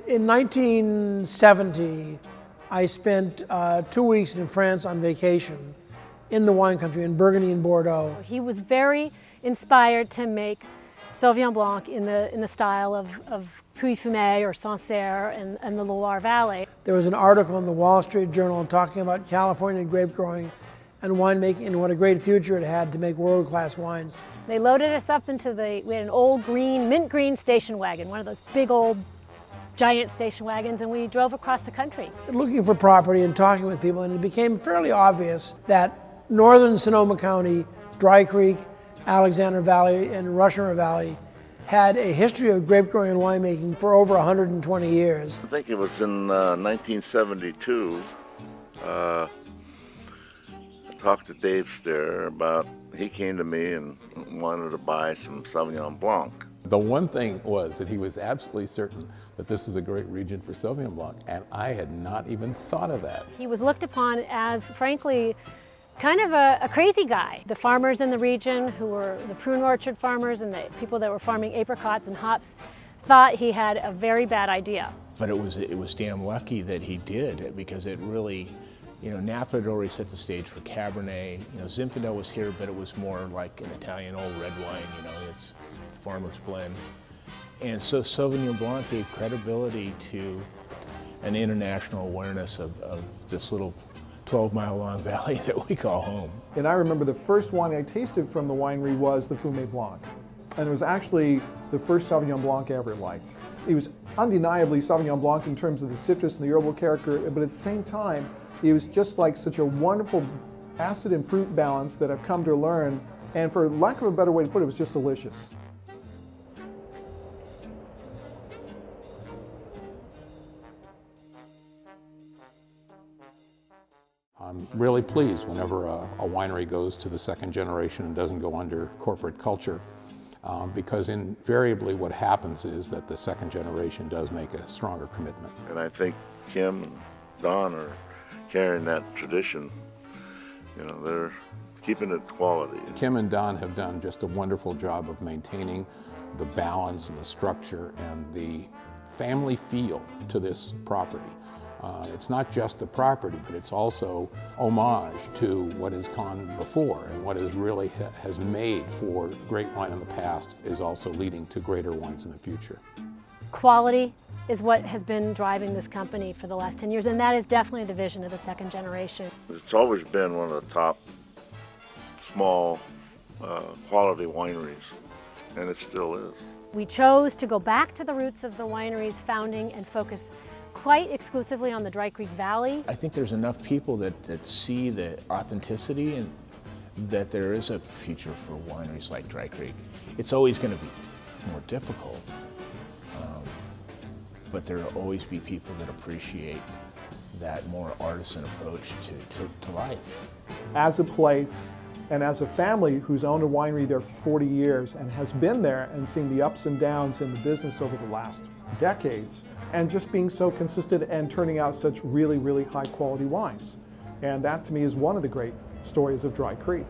In 1970, I spent 2 weeks in France on vacation in the wine country, in Burgundy and Bordeaux. He was very inspired to make Sauvignon Blanc in the style of Puy-Fumé or Sancerre and the Loire Valley. There was an article in the Wall Street Journal talking about California grape growing and winemaking and what a great future it had to make world-class wines. They loaded us up into we had an old mint green station wagon, one of those big old giant station wagons, and we drove across the country. Looking for property and talking with people, and it became fairly obvious that northern Sonoma County, Dry Creek, Alexander Valley, and Rush River Valley had a history of grape growing and winemaking for over 120 years. I think it was in 1972. I talked to Dave Stair about, he came to me and wanted to buy some Sauvignon Blanc. The one thing was that he was absolutely certain that this is a great region for Sauvignon Blanc, and I had not even thought of that. He was looked upon as, frankly, kind of a crazy guy. The farmers in the region, who were the prune orchard farmers and the people that were farming apricots and hops, thought he had a very bad idea. But it was damn lucky that he did, because it really, Napa had already set the stage for Cabernet. Zinfandel was here, but it was more like an Italian old red wine, it's farmer's blend. And so Sauvignon Blanc gave credibility to an international awareness of this little 12-mile-long valley that we call home. And I remember the first wine I tasted from the winery was the Fumé Blanc. And it was actually the first Sauvignon Blanc I ever liked. It was undeniably Sauvignon Blanc in terms of the citrus and the herbal character, but at the same time, it was just like such a wonderful acid and fruit balance that I've come to learn. And for lack of a better way to put it, it was just delicious. I'm really pleased whenever a winery goes to the second generation and doesn't go under corporate culture, because invariably what happens is that the second generation does make a stronger commitment. And I think Kim and Don are carrying that tradition. They're keeping it quality. Kim and Don have done just a wonderful job of maintaining the balance and the structure and the family feel to this property. It's not just the property, but it's also homage to what has gone before, and what is really has made for great wine in the past is also leading to greater wines in the future. Quality is what has been driving this company for the last 10 years, and that is definitely the vision of the second generation. It's always been one of the top small quality wineries, and it still is. We chose to go back to the roots of the winery's founding and focus quite exclusively on the Dry Creek Valley. I think there's enough people that see the authenticity and that there is a future for wineries like Dry Creek. It's always going to be more difficult, but there will always be people that appreciate that more artisan approach to life. As a place and as a family who's owned a winery there for 40 years and has been there and seen the ups and downs in the business over the last decades, and just being so consistent and turning out such really, really high quality wines. And that to me is one of the great stories of Dry Creek.